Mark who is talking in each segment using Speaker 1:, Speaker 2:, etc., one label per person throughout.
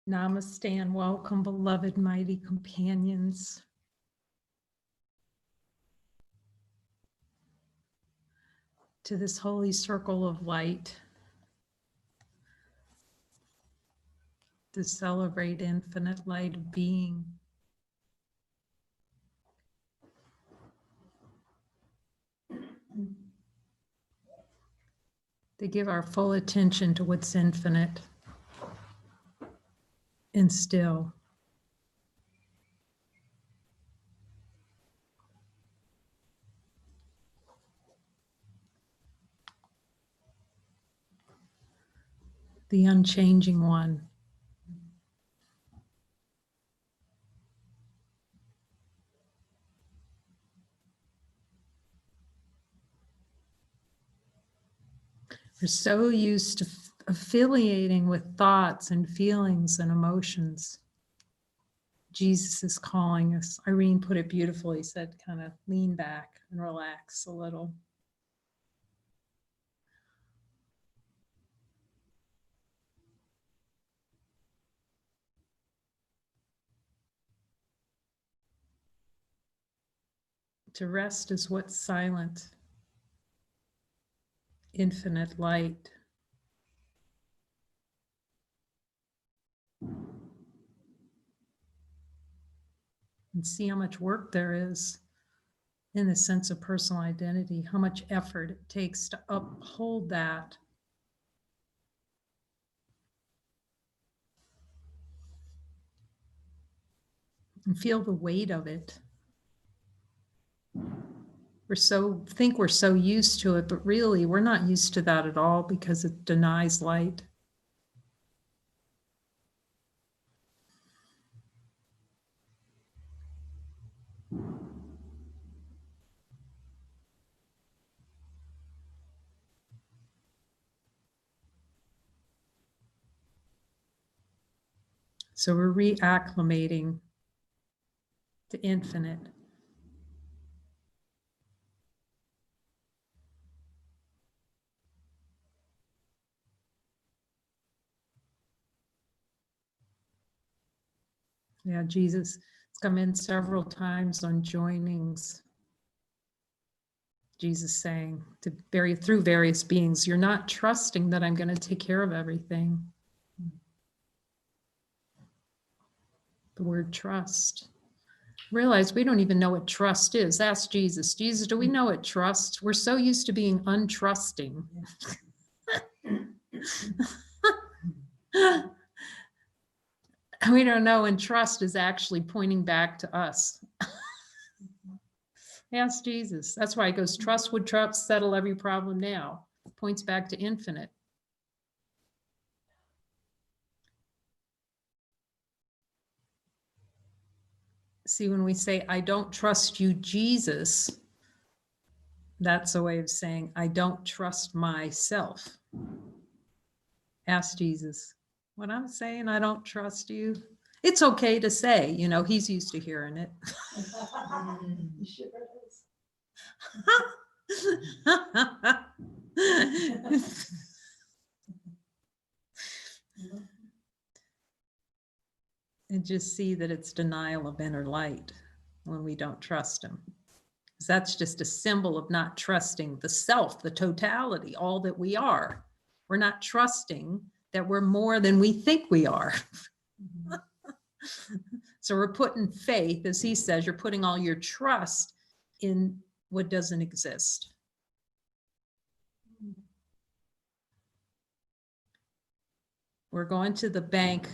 Speaker 1: Namaste and welcome, beloved mighty companions. To this holy circle of light, to celebrate infinite light of being. To give our full attention to what's infinite and still. The unchanging one. We're so used to affiliating with thoughts and feelings and emotions. Jesus is calling us. Irene put it beautifully, said kind of lean back and relax a little. To rest is what's silent, infinite light. And see how much work there is in the sense of personal identity, how much effort it takes to uphold that. And feel the weight of it. Think we're so used to it, but really we're not used to that at all because it denies light. So we're reacclimating to infinite. Yeah, Jesus has come in several times on joinings. Jesus saying through various beings, you're not trusting that I'm going to take care of everything. The word trust. Realize we don't even know what trust is. Ask Jesus. Jesus, do we know what trust? We're so used to being untrusting. We don't know when trust is actually pointing back to us. Ask Jesus. That's why it goes, trust would settle every problem now. Points back to infinite. See, when we say, I don't trust you, Jesus, that's a way of saying, I don't trust myself. Ask Jesus. What I'm saying, I don't trust you. It's okay to say, he's used to hearing it.
Speaker 2: He sure is.
Speaker 1: And just see that it's denial of inner light when we don't trust him. Because that's just a symbol of not trusting the self, the totality, all that we are. We're not trusting that we're more than we think we are. So we're putting faith, as he says, you're putting all your trust in what doesn't exist. We're going to the bank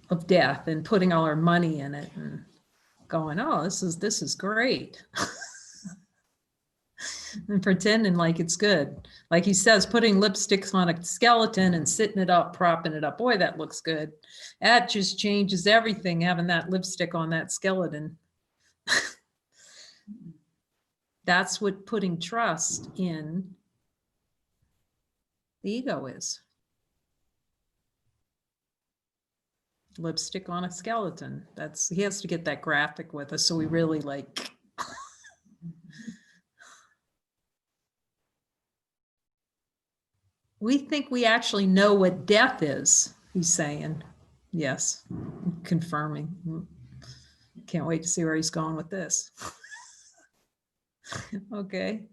Speaker 1: of death and putting all our money in it and going, oh, this is great. And pretending like it's good. Like he says, putting lipsticks on a skeleton and sitting it up, propping it up. Boy, that looks good. That just changes everything, having that lipstick on that skeleton. That's what putting trust in the ego is. Lipstick on a skeleton. He has to get that graphic with us so we really like. We think we actually know what death is, he's saying. Yes, confirming. Can't wait to see where he's going with this. Okay.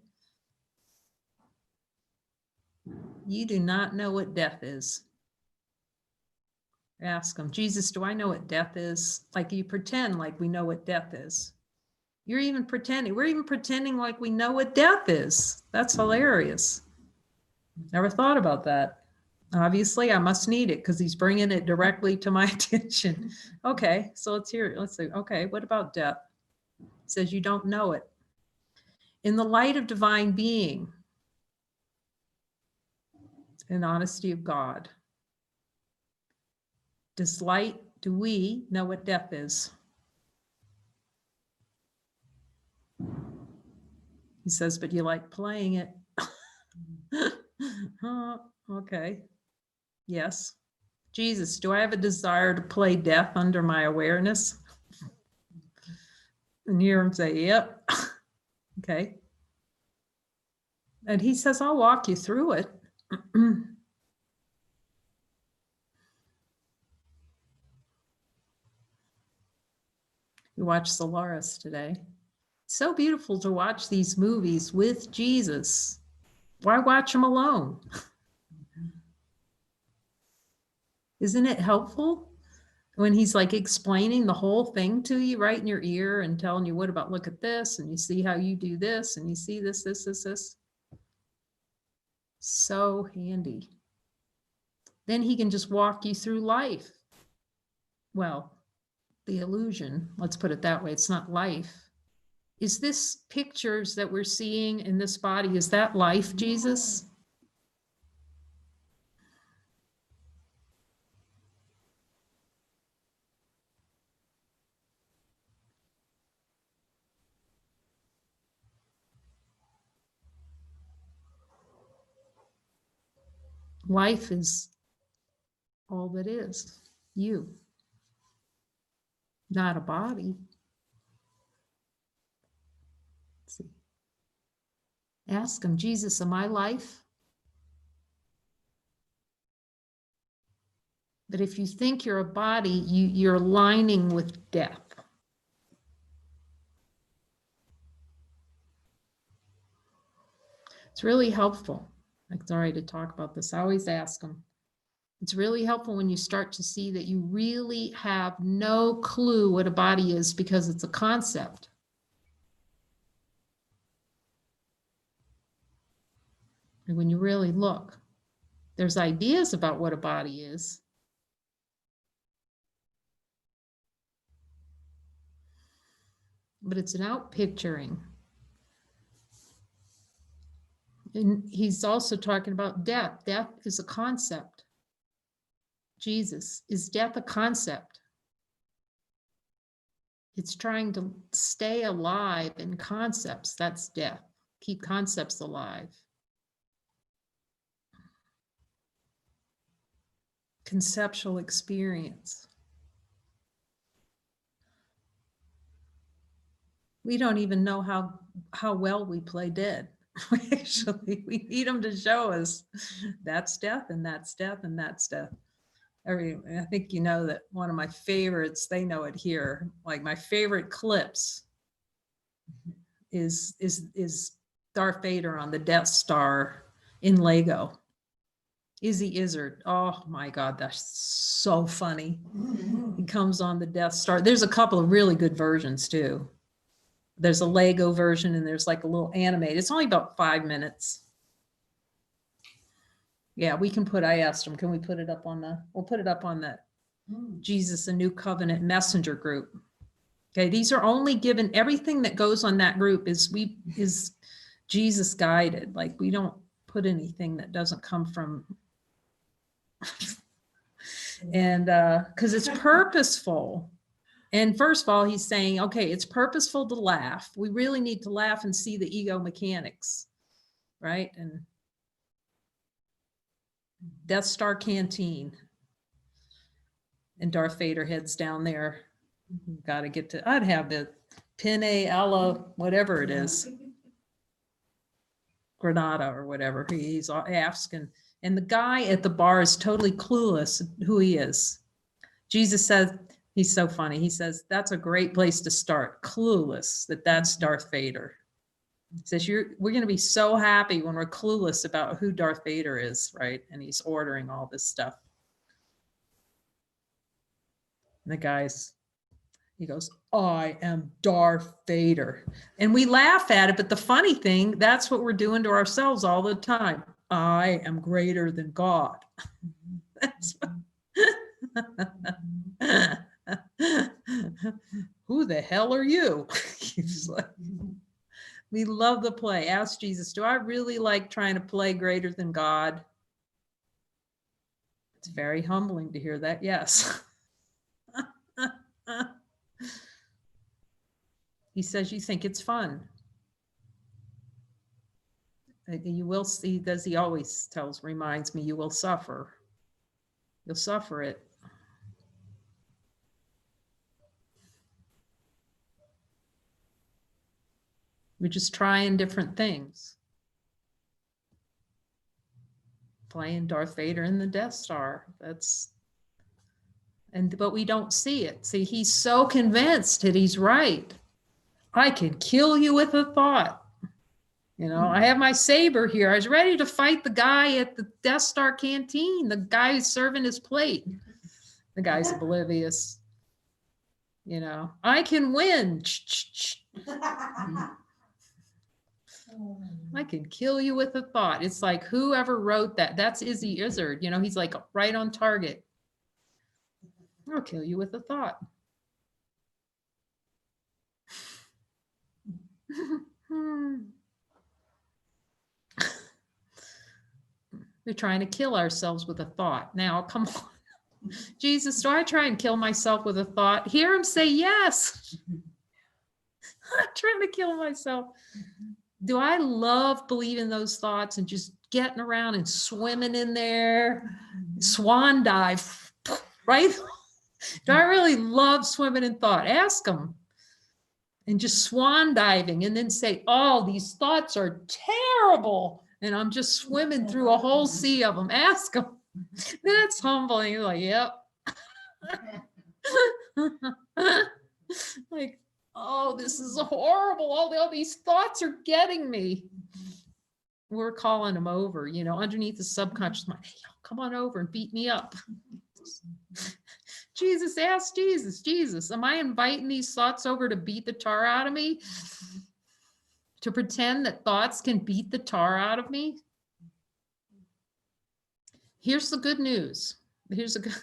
Speaker 1: You do not know what death is. Ask him, Jesus, do I know what death is? Like you pretend like we know what death is. You're even pretending. We're even pretending like we know what death is. That's hilarious. Never thought about that. Obviously, I must need it because he's bringing it directly to my attention. Okay, so let's hear it. Let's see. Okay, what about death? It says you don't know it. In the light of divine being and honesty of God, do we know what death is? He says, but you like playing it. Okay. Yes. Jesus, do I have a desire to play death under my awareness? And hear him say, yep. Okay. And he says, I'll walk you through it. We watched Solaris today. So beautiful to watch these movies with Jesus. Why watch them alone? Isn't it helpful when he's like explaining the whole thing to you right in your ear and telling you, what about, look at this, and you see how you do this, and you see this. So handy. Then he can just walk you through life. Well, the illusion, let's put it that way, it's not life. Is this pictures that we're seeing in this body, is that life, Jesus? Life is all that is, you, not a body. Let's see. Ask him, Jesus, am I life? But if you think you're a body, you're aligning with death. It's really helpful. Like, sorry to talk about this. I always ask them. It's really helpful when you start to see that you really have no clue what a body is because it's a concept. And when you really look, there's ideas about what a body is. But it's an outpicturing. And he's also talking about death. Death is a concept. Jesus, is death a concept? It's trying to stay alive in concepts. That's death. Keep concepts alive. Conceptual experience. We don't even know how well we play dead. Actually, we need them to show us that's death and that's death and that's death. I think you know that one of my favorites, they know it here, like my favorite clips is Darth Vader on the Death Star in Lego. Izzy Izzard. Oh my God, that's so funny. He comes on the Death Star. There's a couple of really good versions too. There's a Lego version and there's like a little animated. It's only about 5 minutes. Yeah, we can put, I asked him, can we put it up on we'll put it up on that Jesus, a New Covenant Messenger group. Okay, these are only given, everything that goes on that group is Jesus guided. Like we don't put anything that doesn't come from, and because it's purposeful. And first of all, he's saying, okay, it's purposeful to laugh. We really need to laugh and see the ego mechanics, right? And Death Star Canteen. And Darth Vader heads down there. Got to get to, I'd have the Penne alla, whatever it is. Granada or whatever. He's asking. And the guy at the bar is totally clueless who he is. Jesus says, he's so funny. He says, that's a great place to start. Clueless that's Darth Vader. He says, we're going to be so happy when we're clueless about who Darth Vader is, right? And he's ordering all this stuff. And the guy's, he goes, I am Darth Vader. And we laugh at it, but the funny thing, that's what we're doing to ourselves all the time. I am greater than God. That's who the hell are you? He's like, we love the play. Ask Jesus, do I really like trying to play greater than God? It's very humbling to hear that. Yes. He says, you think it's fun. You will see, does he always reminds me, you will suffer. You'll suffer it. We're just trying different things. Playing Darth Vader in the Death Star. But we don't see it. See, he's so convinced that he's right. I can kill you with a thought. You know, I have my saber here. I was ready to fight the guy at the Death Star canteen, the guy who's serving his plate. The guy's oblivious. You know, I can win. I can kill you with a thought. It's like whoever wrote that, that's Izzy Izzard. You know, he's like right on target. I'll kill you with a thought. We're trying to kill ourselves with a thought. Now, come on. Jesus, do I try and kill myself with a thought? Hear him say yes. I'm trying to kill myself. Do I love believing those thoughts and just getting around and swimming in there? Swan dive, right? Do I really love swimming in thought? Ask him. And just swan diving and then say, oh, these thoughts are terrible. And I'm just swimming through a whole sea of them. Ask him. That's humbling. You're like, yep. Like, oh, this is horrible. All these thoughts are getting me. We're calling them over, you know, underneath the subconscious mind. Hey, come on over and beat me up. Jesus, ask Jesus, Jesus, am I inviting these thoughts over to beat the tar out of me? To pretend that thoughts can beat the tar out of me? Here's the good news. Here's the good,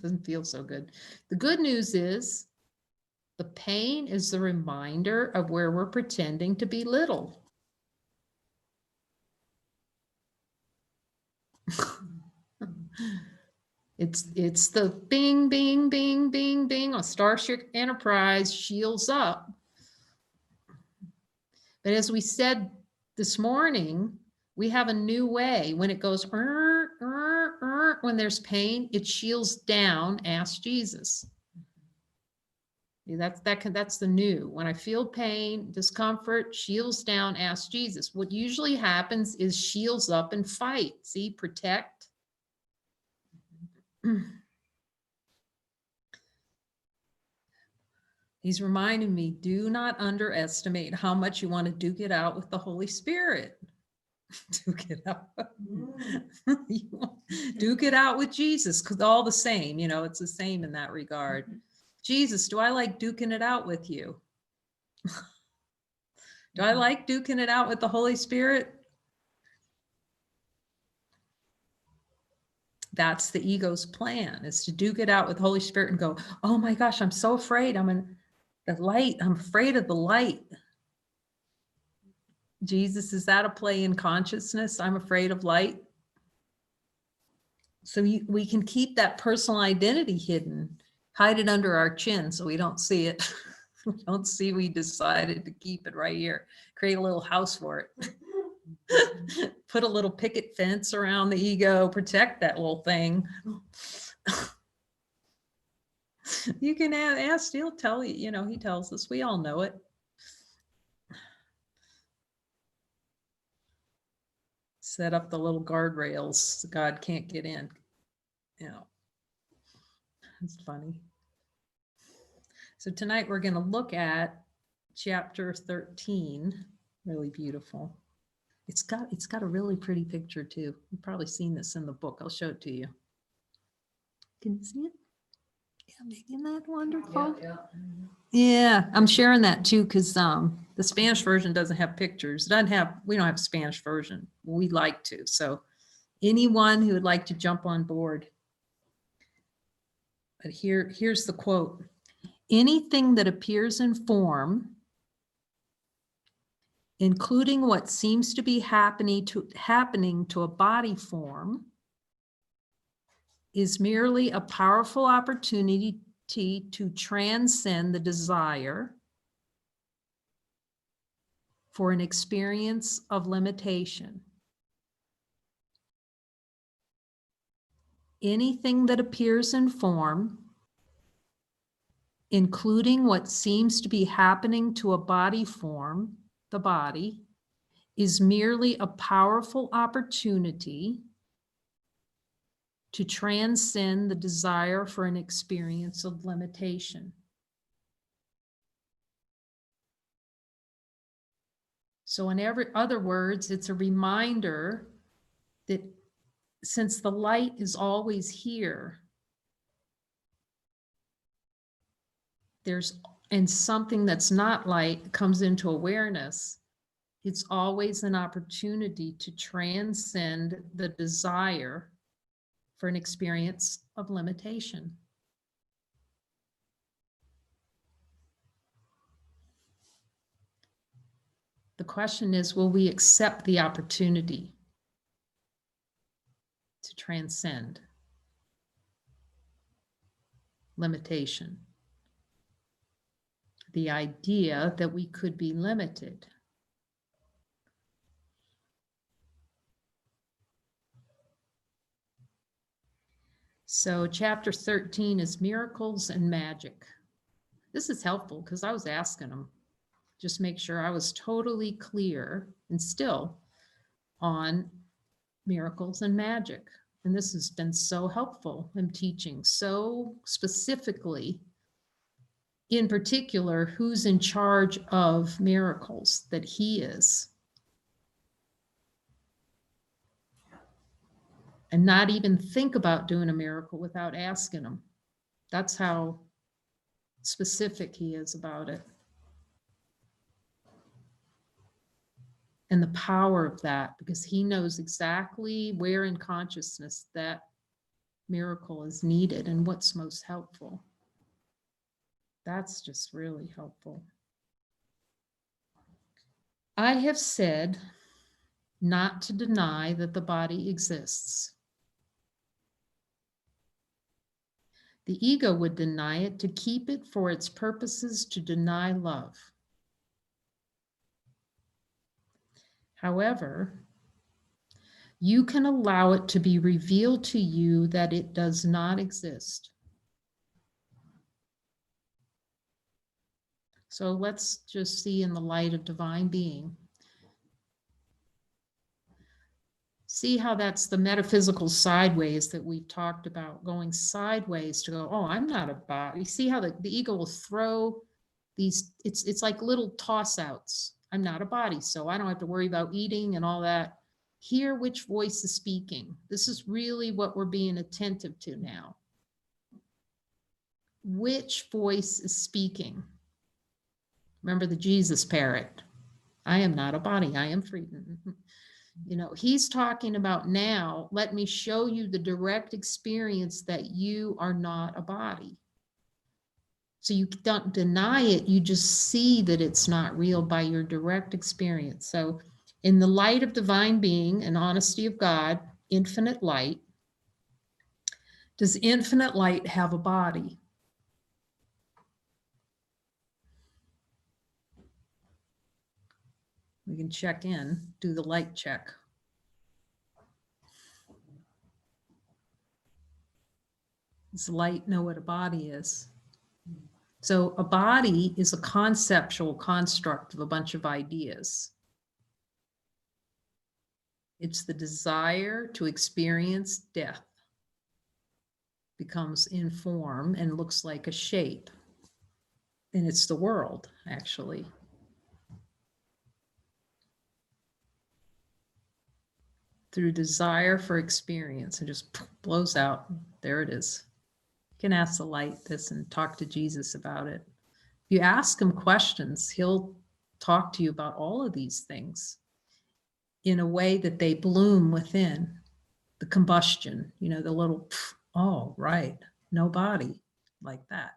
Speaker 1: doesn't feel so good. The good news is the pain is the reminder of where we're pretending to be little. It's the bing, bing, bing, bing, bing on Starship Enterprise shields up. But as we said this morning, we have a new way. When it goes, when there's pain, it shields down, ask Jesus. That's the new. When I feel pain, discomfort, shields down, ask Jesus. What usually happens is shields up and fight. See, protect. He's reminding me, do not underestimate how much you want to duke it out with the Holy Spirit. Duke it out. Duke it out with Jesus, because all the same, you know, it's the same in that regard. Jesus, do I like duking it out with you? Do I like duking it out with the Holy Spirit? That's the ego's plan, is to duke it out with Holy Spirit and go, oh my gosh, I'm so afraid. I'm in the light. I'm afraid of the light. Jesus, is that a play in consciousness? I'm afraid of light. So we can keep that personal identity hidden, hide it under our chin so we don't see it. We don't see we decided to keep it right here. Create a little house for it. Put a little picket fence around the ego, protect that little thing. You can ask, he'll tell you, you know, he tells us, we all know it. Set up the little guardrails so God can't get in, you know. That's funny. So tonight we're going to look at chapter 13. Really beautiful. It's got a really pretty picture too. You've probably seen this in the book. I'll show it to you. Can you see it? Yeah, isn't that wonderful? Yeah, I'm sharing that too because the Spanish version doesn't have pictures. We don't have a Spanish version. We'd like to. So anyone who would like to jump on board. But here's the quote. Anything that appears in form, including what seems to be happening to a body form, is merely a powerful opportunity to transcend the desire for an experience of limitation. Anything that appears in form, including what seems to be happening to a body form, the body, is merely a powerful opportunity to transcend the desire for an experience of limitation. So in other words, it's a reminder that since the light is always here, and something that's not light comes into awareness, it's always an opportunity to transcend the desire for an experience of limitation. The question is, will we accept the opportunity to transcend limitation? The idea that we could be limited. So chapter 13 is miracles and magic. This is helpful because I was asking them, just make sure I was totally clear and still on miracles and magic. And this has been so helpful in teaching so specifically, in particular, who's in charge of miracles, that he is. And not even think about doing a miracle without asking him. That's how specific he is about it. And the power of that, because he knows exactly where in consciousness that miracle is needed and what's most helpful. That's just really helpful. I have said not to deny that the body exists. The ego would deny it to keep it for its purposes to deny love. However, you can allow it to be revealed to you that it does not exist. So let's just see in the light of divine being. See how that's the metaphysical sideways that we've talked about, going sideways to go, oh, I'm not a body. See how the ego will throw these, it's like little toss outs. I'm not a body, so I don't have to worry about eating and all that. Hear which voice is speaking. This is really what we're being attentive to now. Which voice is speaking? Remember the Jesus parrot. I am not a body, I am free. You know, he's talking about now, let me show you the direct experience that you are not a body. So you don't deny it, you just see that it's not real by your direct experience. So in the light of divine being and honesty of God, infinite light, does infinite light have a body? We can check in, do the light check. Does light know what a body is? So a body is a conceptual construct of a bunch of ideas. It's the desire to experience death. becomes in form and looks like a shape. And it's the world, actually. Through desire for experience, it just blows out. There it is. You can ask the light this and talk to Jesus about it. If you ask him questions, he'll talk to you about all of these things in a way that they bloom within. The combustion, you know, the little, oh, right, no body, like that.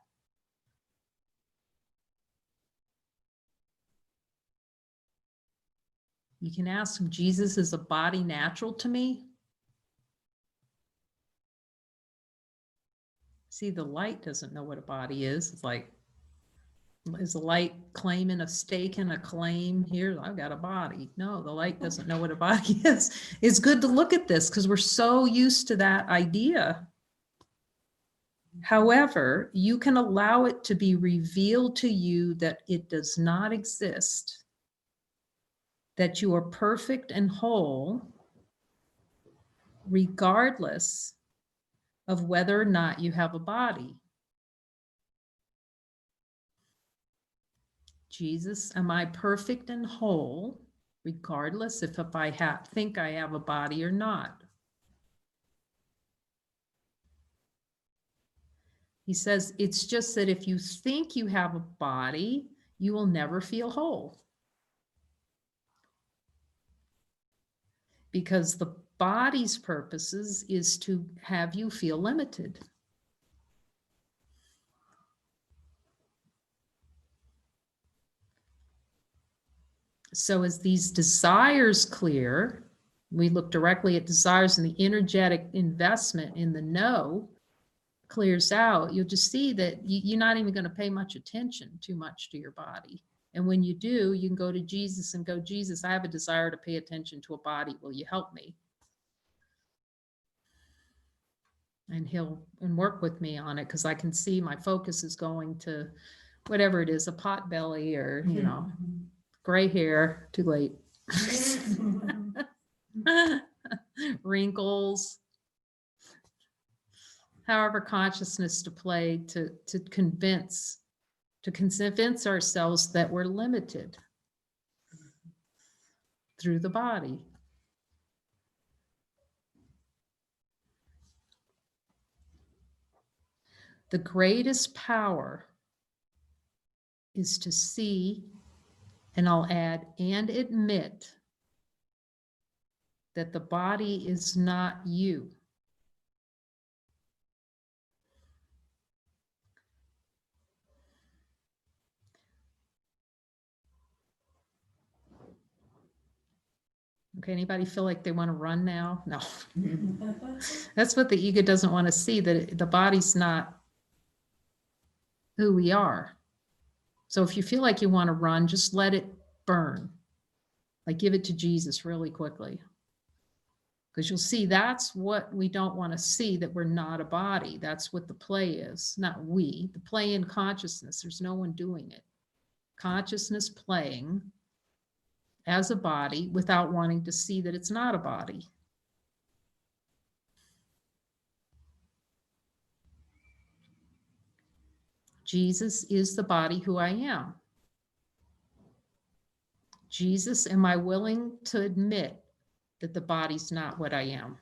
Speaker 1: You can ask him, Jesus, is a body natural to me? See, the light doesn't know what a body is. It's like, is the light claiming a stake and a claim? Here, I've got a body. No, the light doesn't know what a body is. It's good to look at this because we're so used to that idea. However, you can allow it to be revealed to you that it does not exist, that you are perfect and whole, regardless of whether or not you have a body. Jesus, am I perfect and whole, regardless if I think I have a body or not? He says, it's just that if you think you have a body, you will never feel whole. Because the body's purposes is to have you feel limited. So as these desires clear, we look directly at desires, and the energetic investment in the no clears out, you'll just see that you're not even going to pay much attention too much to your body. And when you do, you can go to Jesus and go, Jesus, I have a desire to pay attention to a body. Will you help me? And he'll work with me on it, because I can see my focus is going to whatever it is, a pot belly or, you know, gray hair, too late. Wrinkles. However, consciousness to play to convince ourselves that we're limited through the body. The greatest power is to see, and I'll add, and admit that the body is not you. Okay, anybody feel like they want to run now? No. That's what the ego doesn't want to see, that the body's not who we are. So if you feel like you want to run, just let it burn. Like give it to Jesus really quickly. Because you'll see that's what we don't want to see, that we're not a body. That's what the play is, not we. The play in consciousness, there's no one doing it. Consciousness playing as a body without wanting to see that it's not a body. Jesus is the body who I am. Jesus, am I willing to admit that the body's not what I am?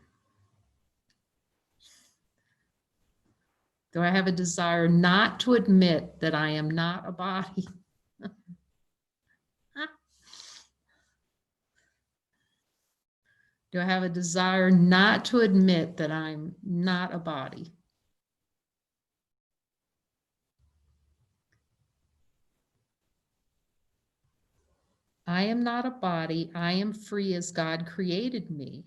Speaker 1: Do I have a desire not to admit that I am not a body? Do I have a desire not to admit that I'm not a body? I am not a body. I am free as God created me.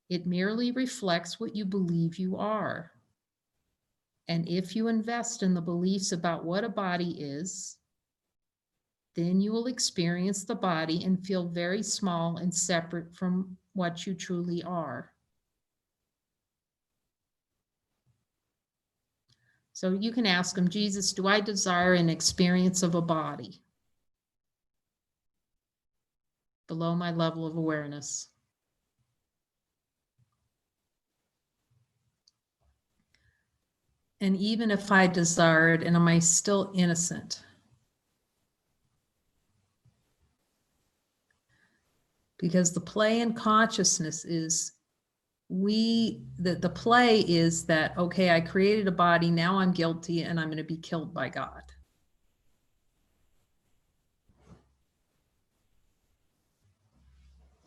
Speaker 1: It merely reflects what you believe you are. And if you invest in the beliefs about what a body is, then you will experience the body and feel very small and separate from what you truly are. So you can ask him, Jesus, do I desire an experience of a body below my level of awareness? And even if I desire it, and am I still innocent? Because the play in consciousness is the play is that, okay, I created a body, now I'm guilty and I'm going to be killed by God.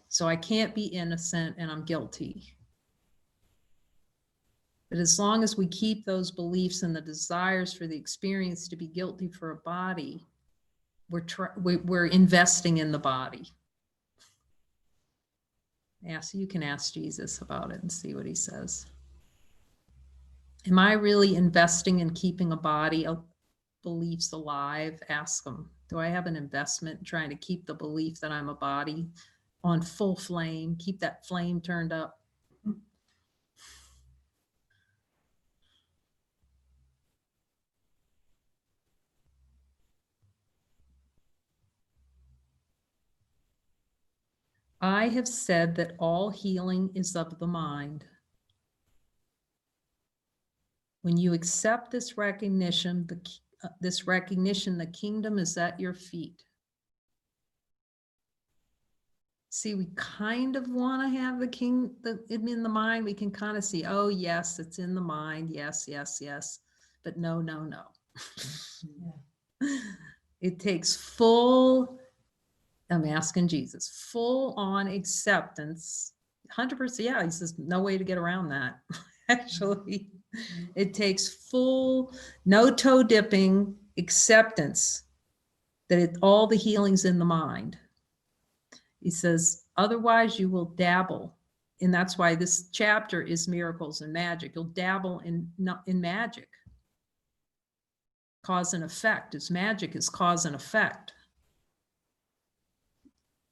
Speaker 1: So I can't be innocent and I'm guilty. But as long as we keep those beliefs and the desires for the experience to be guilty for a body, we're investing in the body. Yeah, so you can ask Jesus about it and see what he says. Am I really investing in keeping a body of beliefs alive? Ask him. Do I have an investment in trying to keep the belief that I'm a body on full flame, keep that flame turned up? I have said that all healing is of the mind. When you accept this recognition, the kingdom is at your feet. See, we kind of want to have it in the mind. We can kind of see, oh, yes, it's in the mind. Yes, yes, yes. But no, no, no. It takes full, I'm asking Jesus, full on acceptance. 100%. Yeah, he says, no way to get around that. Actually, it takes full, no toe dipping acceptance that all the healing's in the mind. He says, otherwise you will dabble. And that's why this chapter is miracles and magic. You'll dabble in magic. Cause and effect. As magic is cause and effect.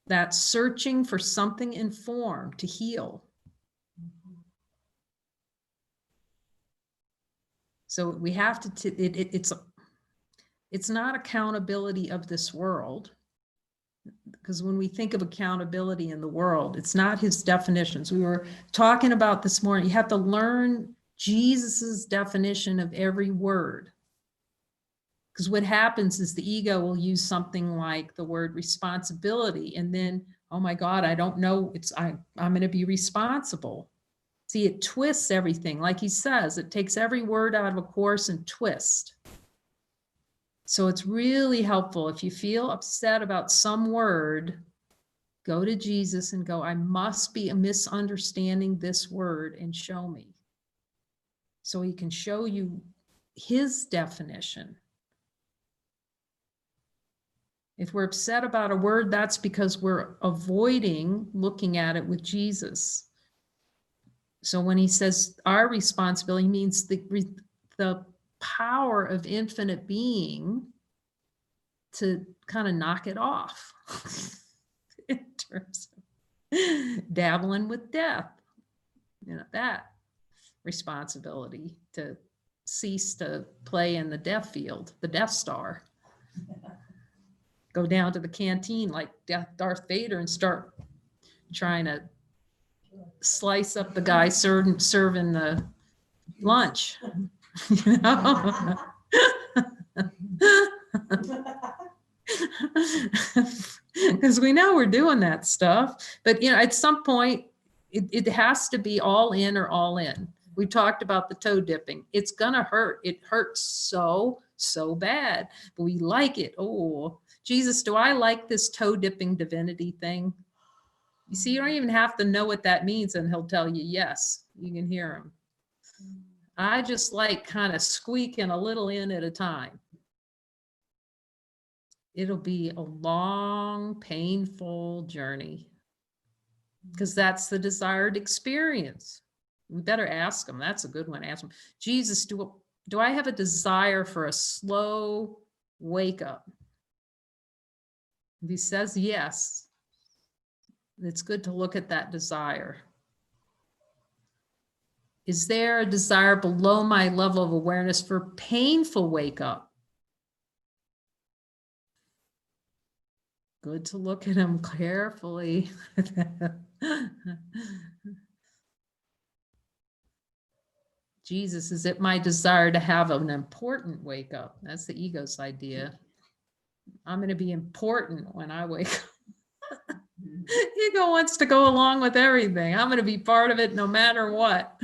Speaker 1: That's searching for something in form to heal. So we have to, it's not accountability of this world. Because when we think of accountability in the world, it's not his definitions. We were talking about this morning, you have to learn Jesus's definition of every word. Because what happens is the ego will use something like the word responsibility, and then, oh my God, I don't know, I'm going to be responsible. See, it twists everything. Like he says, it takes every word out of a course and twist. So it's really helpful if you feel upset about some word, go to Jesus and go, I must be misunderstanding this word, and show me. So he can show you his definition. If we're upset about a word, that's because we're avoiding looking at it with Jesus. So when he says our responsibility, means the power of infinite being to kind of knock it off in terms of dabbling with death, that responsibility to cease to play in the death field, the Death Star. Go down to the canteen like Darth Vader and start trying to slice up the guy serving the lunch. You know? Because we know we're doing that stuff, but at some point it has to be all in or all in. We talked about the toe dipping. It's gonna hurt. It hurts so bad, but we like it. Oh, Jesus, do I like this toe dipping divinity thing? You see, you don't even have to know what that means, and he'll tell you yes. You can hear him. I just like kind of squeaking a little in at a time. It'll be a long, painful journey, because that's the desired experience. We better ask him. That's a good one. Ask him, Jesus, do I have a desire for a slow wake up? If he says yes, it's good to look at that desire. Is there a desire below my level of awareness for painful wake up? Good to look at him carefully. Jesus, is it my desire to have an important wake up? That's the ego's idea. I'm going to be important when I wake up. Ego wants to go along with everything. I'm going to be part of it no matter what.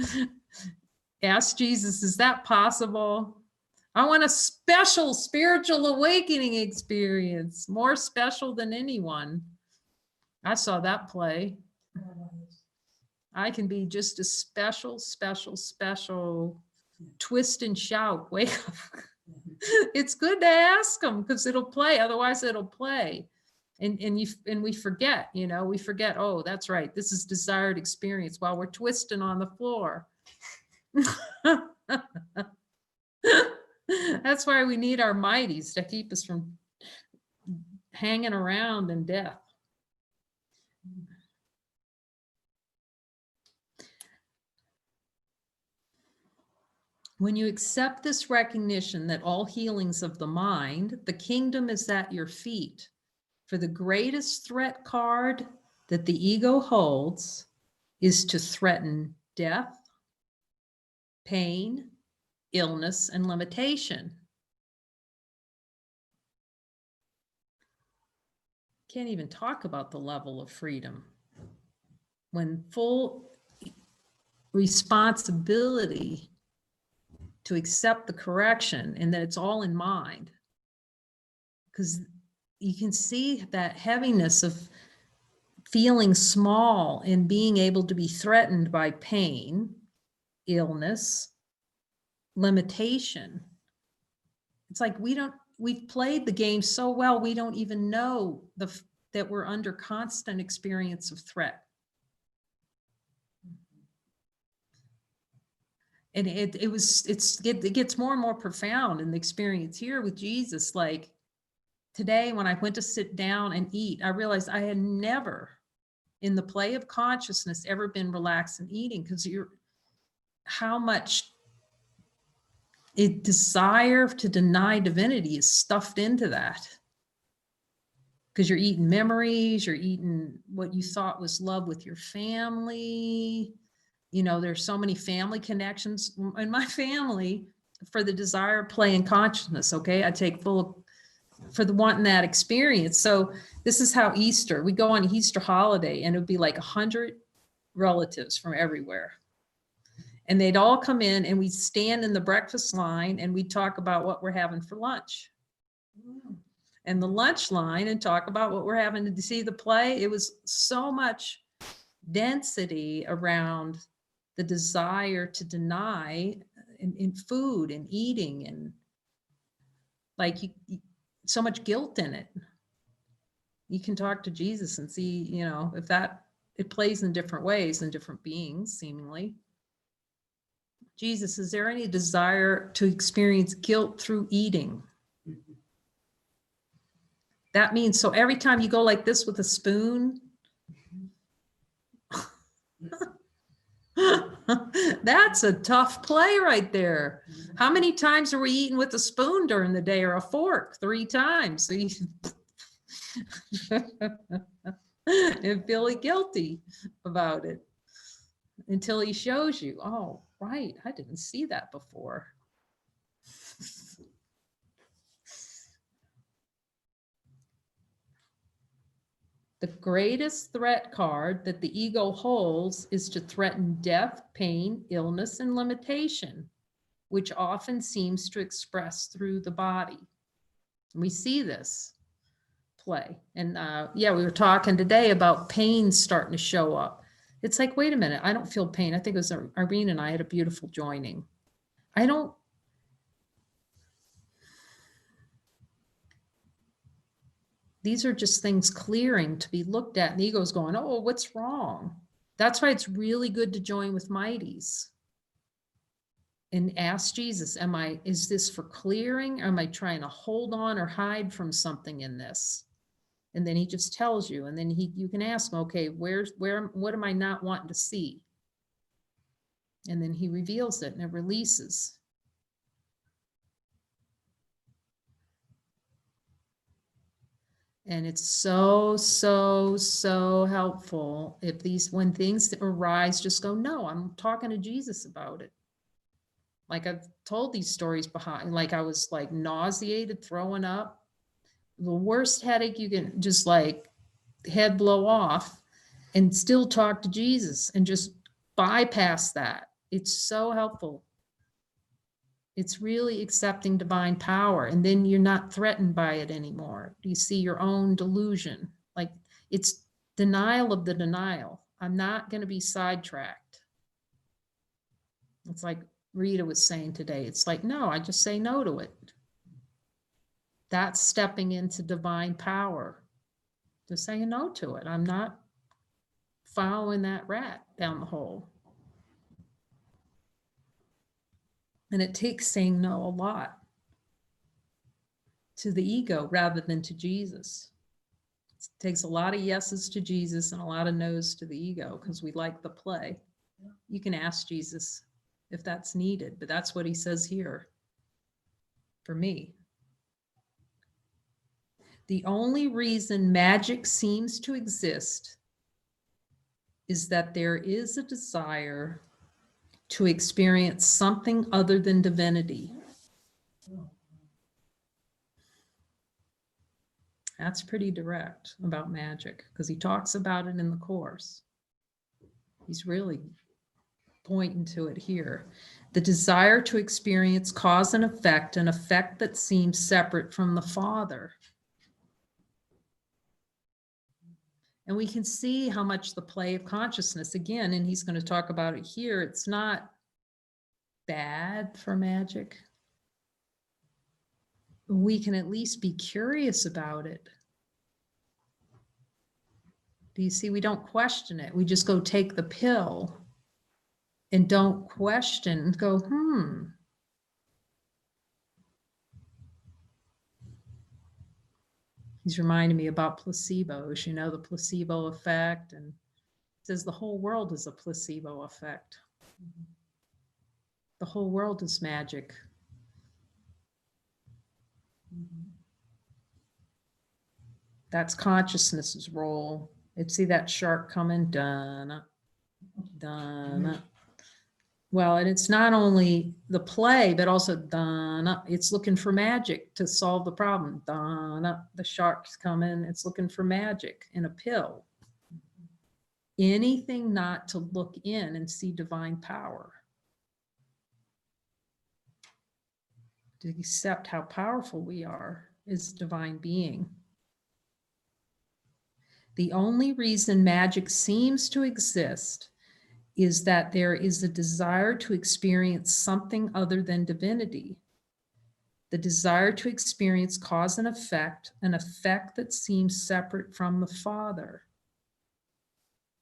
Speaker 1: Ask Jesus, is that possible? I want a special spiritual awakening experience, more special than anyone. I saw that play. I can be just a special, twist and shout, wake up. It's good to ask them because it'll play. Otherwise it'll play. And we forget, we forget, oh, that's right. This is desired experience while we're twisting on the floor. That's why we need our mighties to keep us from hanging around in death. When you accept this recognition that all healings of the mind, the kingdom is at your feet. For the greatest threat card that the ego holds is to threaten death, pain, illness, and limitation. Can't even talk about the level of freedom. When full responsibility to accept the correction and that it's all in mind. Because you can see that heaviness of feeling small and being able to be threatened by pain, illness, limitation. It's like we've played the game so well, we don't even know that we're under constant experience of threat. And it gets more and more profound in the experience here with Jesus. Like today, when I went to sit down and eat, I realized I had never in the play of consciousness ever been relaxed in eating, because how much a desire to deny divinity is stuffed into that. Because you're eating memories, you're eating what you thought was love with your family. There's so many family connections in my family for the desire of play and consciousness. Okay. I take full for the wanting that experience. So this is how Easter, we go on Easter holiday and it would be like 100 relatives from everywhere. And they'd all come in and we'd stand in the breakfast line and we'd talk about what we're having for lunch. And the lunch line and talk about what we're having to see the play. It was so much density around the desire to deny in food and eating, and like so much guilt in it. You can talk to Jesus and see, if that it plays in different ways in different beings, seemingly. Jesus, is there any desire to experience guilt through eating? That means, so every time you go like this with a spoon, that's a tough play right there. How many times are we eating with a spoon during the day, or a fork? 3 times. So and feeling guilty about it until he shows you, oh, right, I didn't see that before. The greatest threat card that the ego holds is to threaten death, pain, illness, and limitation, which often seems to express through the body. We see this play. And we were talking today about pain starting to show up. It's like, wait a minute, I don't feel pain. I think it was Irene and I had a beautiful joining. These are just things clearing to be looked at, and the ego's going, oh, what's wrong? That's why it's really good to join with mighties and ask Jesus, is this for clearing? Or am I trying to hold on or hide from something in this? And then he just tells you, and then you can ask him, okay, what am I not wanting to see? And then he reveals it and it releases. And it's so, so, so helpful if when things arise, just go, no, I'm talking to Jesus about it. Like I've told these stories behind, like I was like nauseated, throwing up, the worst headache you can, just like head blow off, and still talk to Jesus and just bypass that. It's so helpful. It's really accepting divine power, and then you're not threatened by it anymore. You see your own delusion. Like it's denial of the denial. I'm not going to be sidetracked. It's like Rita was saying today. It's like, no, I just say no to it. That's stepping into divine power. Just saying no to it. I'm not following that rat down the hole. And it takes saying no a lot to the ego rather than to Jesus. It takes a lot of yeses to Jesus and a lot of no's to the ego because we like the play. You can ask Jesus if that's needed, but that's what he says here for me. The only reason magic seems to exist is that there is a desire to experience something other than divinity. That's pretty direct about magic because he talks about it in the Course. He's really pointing to it here. The desire to experience cause and effect, an effect that seems separate from the Father. And we can see how much the play of consciousness, again, and he's going to talk about it here, it's not bad for magic. We can at least be curious about it. Do you see? We don't question it. We just go take the pill and don't question, go, He's reminding me about placebos, you know, the placebo effect, and says the whole world is a placebo effect. The whole world is magic. That's consciousness' role. See that shark coming, dun, dun. Well, and it's not only the play, but also dun, it's looking for magic to solve the problem. Dun, the shark's coming, it's looking for magic in a pill. Anything not to look in and see divine power. To accept how powerful we are as divine being. The only reason magic seems to exist is that there is a desire to experience something other than divinity. The desire to experience cause and effect, an effect that seems separate from the Father.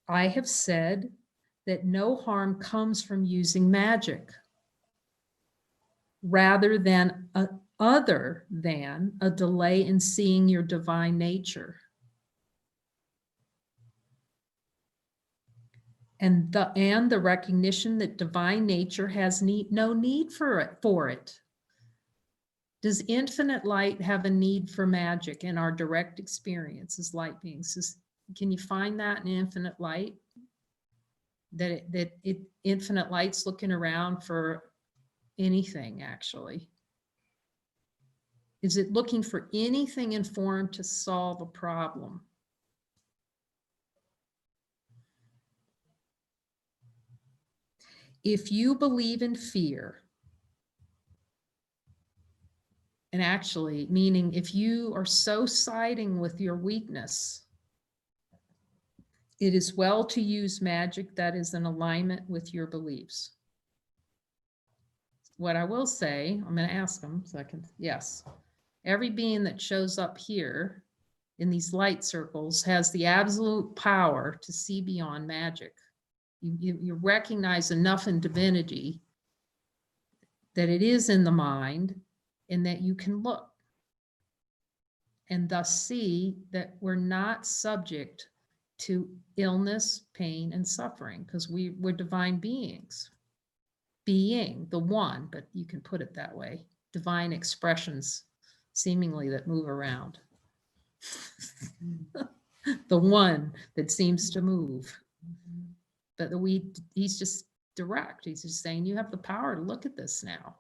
Speaker 1: I have said that no harm comes from using magic, rather than other than a delay in seeing your divine nature. And the recognition that divine nature has no need for it. Does infinite light have a need for magic in our direct experience as light beings? Can you find that in infinite light? That infinite light's looking around for anything, actually. Is it looking for anything in form to solve a problem? If you believe in fear, and actually meaning if you are so siding with your weakness, it is well to use magic that is in alignment with your beliefs. What I will say, I'm going to ask them so I can, yes. Every being that shows up here in these light circles has the absolute power to see beyond magic. You recognize enough in divinity that it is in the mind and that you can look and thus see that we're not subject to illness, pain, and suffering because we're divine beings. Being the one, but you can put it that way, divine expressions seemingly that move around. The one that seems to move. But he's just direct. He's just saying, you have the power to look at this now.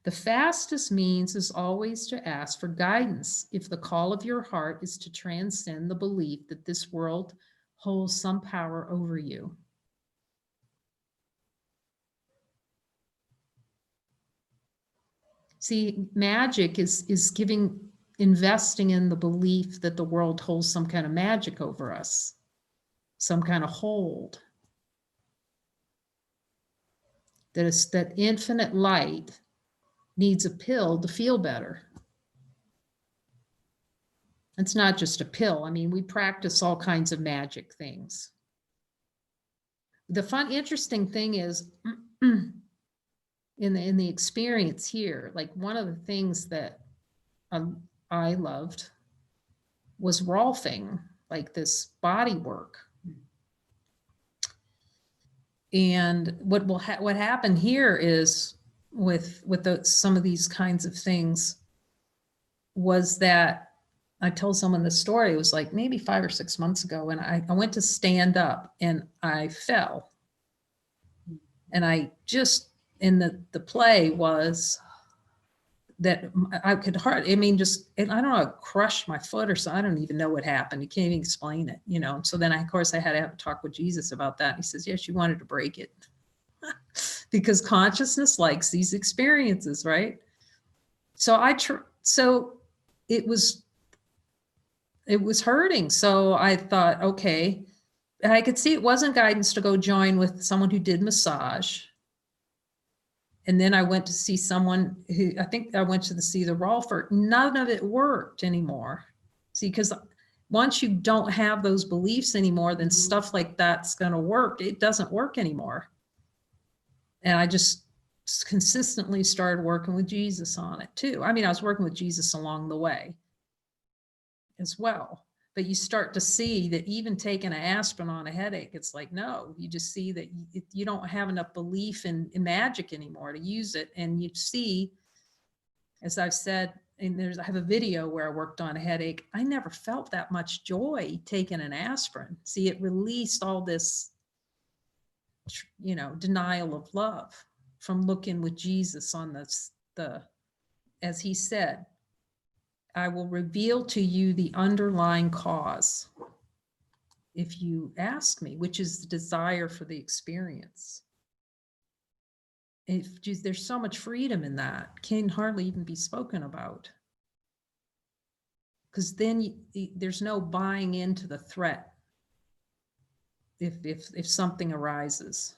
Speaker 1: The fastest means is always to ask for guidance if the call of your heart is to transcend the belief that this world holds some power over you. See, magic is investing in the belief that the world holds some kind of magic over us, some kind of hold. That infinite light needs a pill to feel better. It's not just a pill. I mean, we practice all kinds of magic things. The interesting thing is in the experience here, like one of the things that I loved was Rolfing, like this body work. And what happened here is with some of these kinds of things was that I told someone the story. It was like maybe 5 or 6 months ago, and I went to stand up and I fell. And I just, in the play was that I could hardly, I mean, just, I don't know, I crushed my foot or something. I don't even know what happened. You can't even explain it, you know? So then of course I had to have a talk with Jesus about that. He says, yes, you wanted to break it because consciousness likes these experiences, right? So so it was hurting. So I thought, okay, and I could see it wasn't guidance to go join with someone who did massage. And then I went to see someone who, I think I went to see the Rolfer. None of it worked anymore. See, because once you don't have those beliefs anymore, then stuff like that's going to work. It doesn't work anymore. And I just consistently started working with Jesus on it too. I mean, I was working with Jesus along the way as well. But you start to see that even taking an aspirin on a headache, it's like, no, you just see that you don't have enough belief in magic anymore to use it. And you see, as I've said, and I have a video where I worked on a headache. I never felt that much joy taking an aspirin. See, it released all this, you know, denial of love from looking with Jesus on as he said, I will reveal to you the underlying cause if you ask me, which is the desire for the experience. There's so much freedom in that, can hardly even be spoken about. Because then there's no buying into the threat if something arises.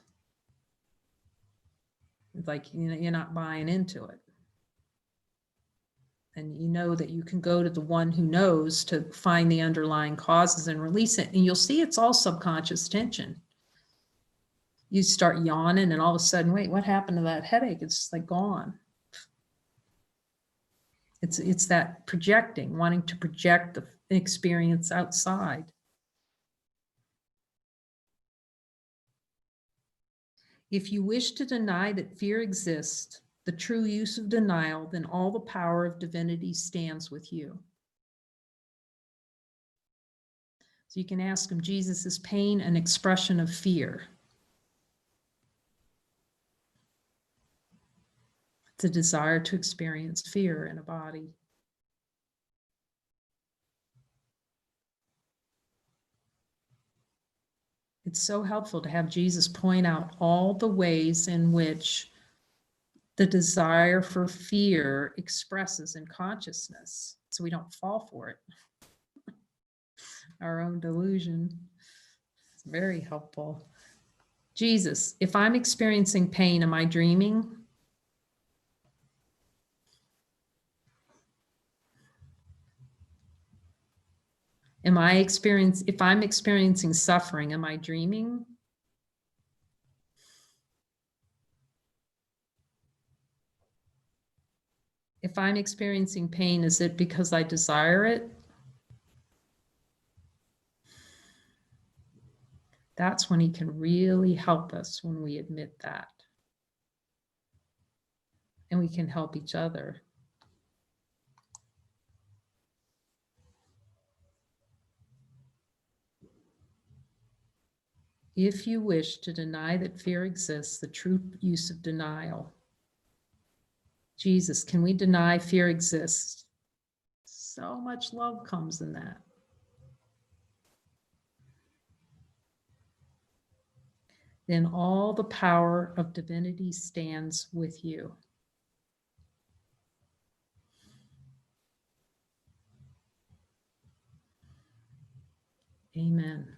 Speaker 1: It's like, you know, you're not buying into it. And you know that you can go to the one who knows to find the underlying causes and release it. And you'll see it's all subconscious tension. You start yawning and all of a sudden, wait, what happened to that headache? It's just like gone. It's that projecting, wanting to project the experience outside. If you wish to deny that fear exists, the true use of denial, then all the power of divinity stands with you. So you can ask him, Jesus, is pain an expression of fear? It's a desire to experience fear in a body. It's so helpful to have Jesus point out all the ways in which the desire for fear expresses in consciousness, so we don't fall for it. Our own delusion. It's very helpful. Jesus, if I'm experiencing pain, am I dreaming? If I'm experiencing suffering, am I dreaming? If I'm experiencing pain, is it because I desire it? That's when he can really help us, when we admit that. And we can help each other. If you wish to deny that fear exists, the true use of denial. Jesus, can we deny fear exists? So much love comes in that. Then all the power of divinity stands with you. Amen.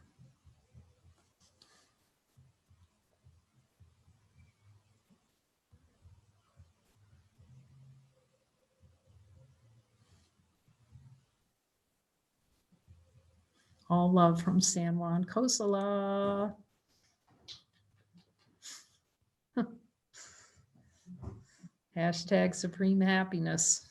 Speaker 1: All love from San Juan Kosala. Hashtag supreme happiness.